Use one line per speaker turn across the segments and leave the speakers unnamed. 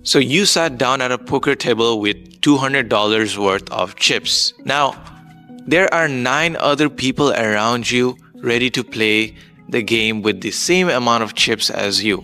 So you sat down at a poker table with $200 worth of chips. Now, there are 9 other people around you ready to play the game with the same amount of chips as you.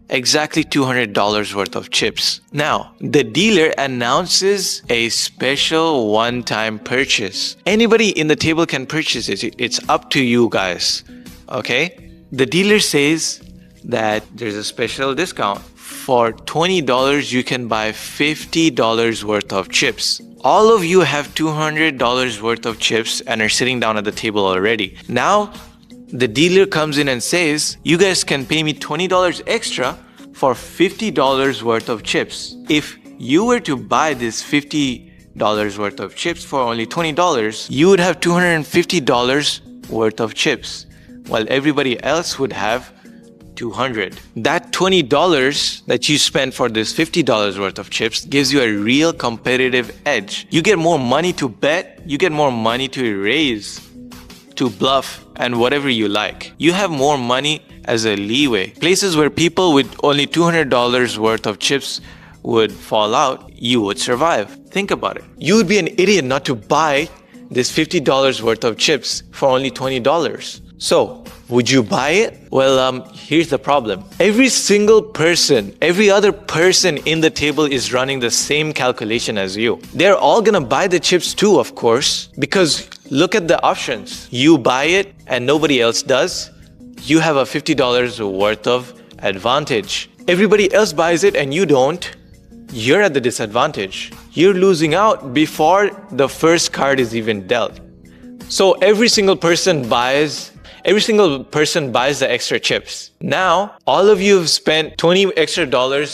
Exactly $200 worth of chips. Now, the dealer announces a special one-time purchase. Anybody in the table can purchase it. It's up to you guys. Okay? The dealer says that there's a special discount. For $20, you can buy $50 worth of chips. All of you have $200 worth of chips and are sitting down at the table already. Now, the dealer comes in and says, you guys can pay me $20 extra for $50 worth of chips. If you were to buy this $50 worth of chips for only $20, you would have $250 worth of chips, while everybody else would have $200. That $20 that you spend for this $50 worth of chips gives you a real competitive edge. You get more money to bet, you get more money to raise, to bluff, and whatever you like. You have more money as a leeway. Places where people with only $200 worth of chips would fall out, you would survive. Think about it. You would be an idiot not to buy this $50 worth of chips for only $20. So, would you buy it? Well, here's the problem. Every single person, every other person in the table is running the same calculation as you. They're all gonna buy the chips too, of course, because look at the options. You buy it and nobody else does. You have a $50 worth of advantage. Everybody else buys it and you don't. You're at the disadvantage. You're losing out before the first card is even dealt. So every single person buys the extra chips. Now, all of you have spent $20 extra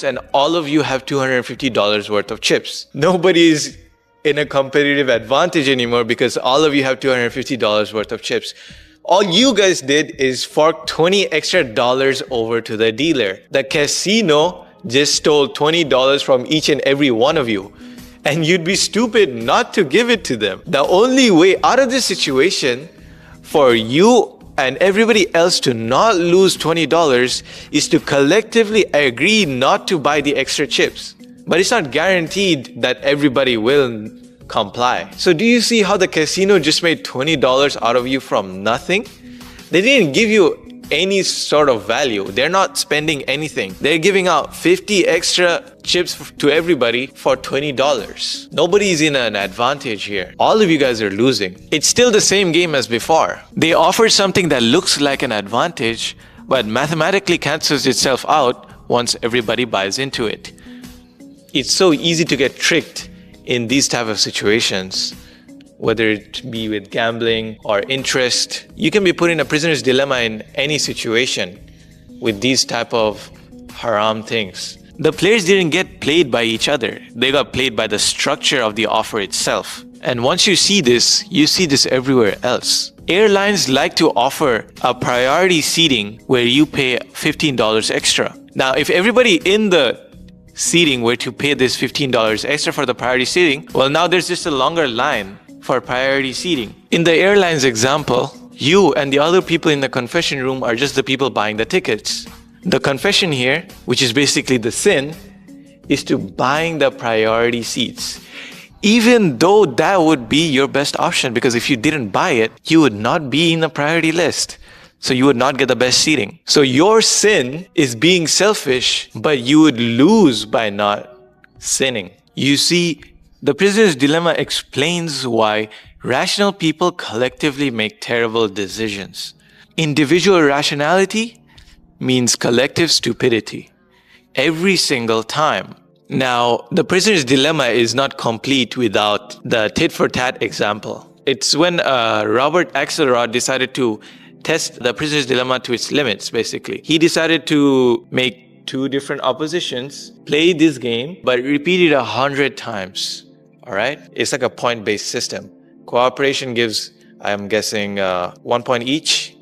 and all of you have $250 worth of chips. Nobody is in a competitive advantage anymore because all of you have $250 worth of chips. All you guys did is fork $20 extra over to the dealer. The casino just stole $20 from each and every one of you. And you'd be stupid not to give it to them. The only way out of this situation for you and everybody else to not lose $20 is to collectively agree not to buy the extra chips. But it's not guaranteed that everybody will comply. So do you see how the casino just made $20 out of you from nothing? They didn't give you any sort of value. They're not spending anything. They're giving out 50 extra chips to everybody for $20. Nobody's in an advantage here. All of you guys are losing. It's still the same game as before. They offered something that looks like an advantage, but mathematically cancels itself out once everybody buys into it. It's so easy to get tricked in these type of situations. Whether it be with gambling or interest, you can be put in a prisoner's dilemma in any situation with these type of haram things. The players didn't get played by each other. They got played by the structure of the offer itself. And once you see this everywhere else. Airlines like to offer a priority seating where you pay $15 extra. Now, if everybody in the seating were to pay this $15 extra for the priority seating, well, now there's just a longer line for priority seating. In the airlines example, you and the other people in the confession room are just the people buying the tickets. The confession here, which is basically the sin, is to buying the priority seats. Even though that would be your best option, because if you didn't buy it, you would not be in the priority list. So you would not get the best seating. So your sin is being selfish, but you would lose by not sinning. You see, the prisoner's dilemma explains why rational people collectively make terrible decisions. Individual rationality means collective stupidity. Every single time. Now, the prisoner's dilemma is not complete without the tit-for-tat example. It's when Robert Axelrod decided to test the prisoner's dilemma to its limits, basically. He decided to make 2 different oppositions play this game, but repeat it 100 times. All right? It's like a point-based system. Cooperation gives, I'm guessing, 1 point each.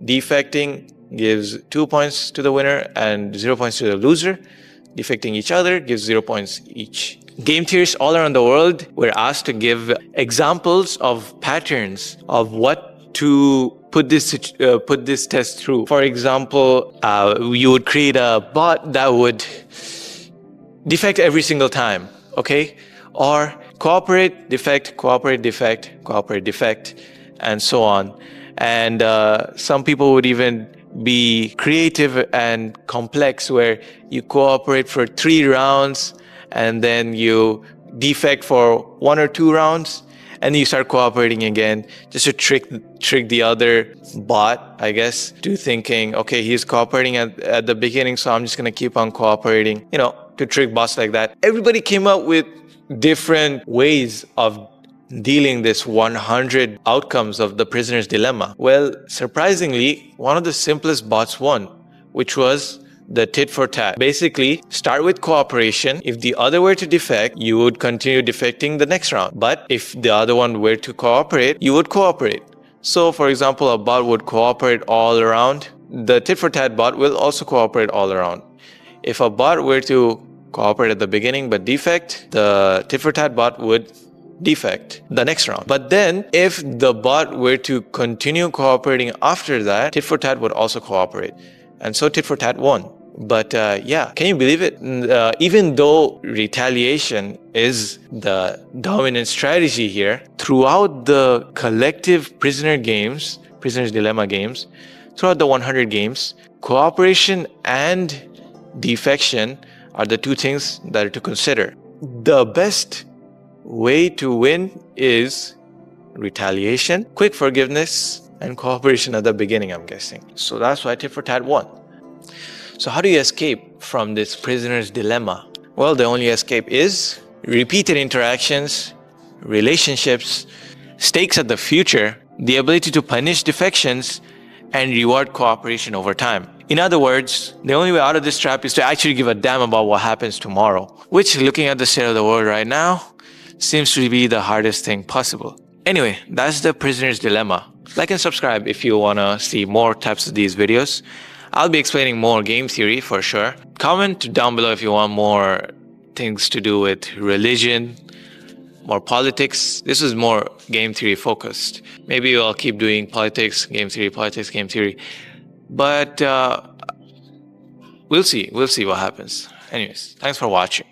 Defecting gives 2 points to the winner and 0 points to the loser. Defecting each other gives 0 points each. Game theorists all around the world were asked to give examples of patterns of what to put this test through. For example, you would create a bot that would defect every single time, okay? Or cooperate, defect, cooperate, defect, cooperate, defect, and so on. And some people would even be creative and complex, where you cooperate for 3 rounds and then you defect for 1 or 2 rounds, and you start cooperating again, just to trick the other bot, I guess, to thinking, okay, he's cooperating at the beginning, so I'm just gonna keep on cooperating, to trick bots like that. Everybody came up with different ways of dealing this 100 outcomes of the prisoner's dilemma. Well, surprisingly, one of the simplest bots won, which was the tit for tat. Basically, start with cooperation. If the other were to defect, you would continue defecting the next round. But if the other one were to cooperate, you would cooperate. So, for example, a bot would cooperate all around. The tit for tat bot will also cooperate all around. If a bot were to cooperate at the beginning but defect, the tit for tat bot would defect the next round. But then if the bot were to continue cooperating after that, tit for tat would also cooperate. And so tit for tat won. But yeah, can you believe it? Even though retaliation is the dominant strategy here, throughout the collective prisoner's dilemma games, throughout the 100 games, cooperation and defection are the 2 things that are to consider. The best way to win is retaliation, quick forgiveness, and cooperation at the beginning, I'm guessing. So that's why tit for tat won. So how do you escape from this prisoner's dilemma? Well, the only escape is repeated interactions, relationships, stakes at the future, the ability to punish defections, and reward cooperation over time. In other words, the only way out of this trap is to actually give a damn about what happens tomorrow, which, looking at the state of the world right now, seems to be the hardest thing possible. Anyway, that's the prisoner's dilemma. Like and subscribe if you want to see more types of these videos. I'll be explaining more game theory for sure. Comment down below if you want more things to do with religion, more politics. This is more game theory focused. Maybe I'll keep doing politics, game theory. But we'll see what happens. Anyways, thanks for watching.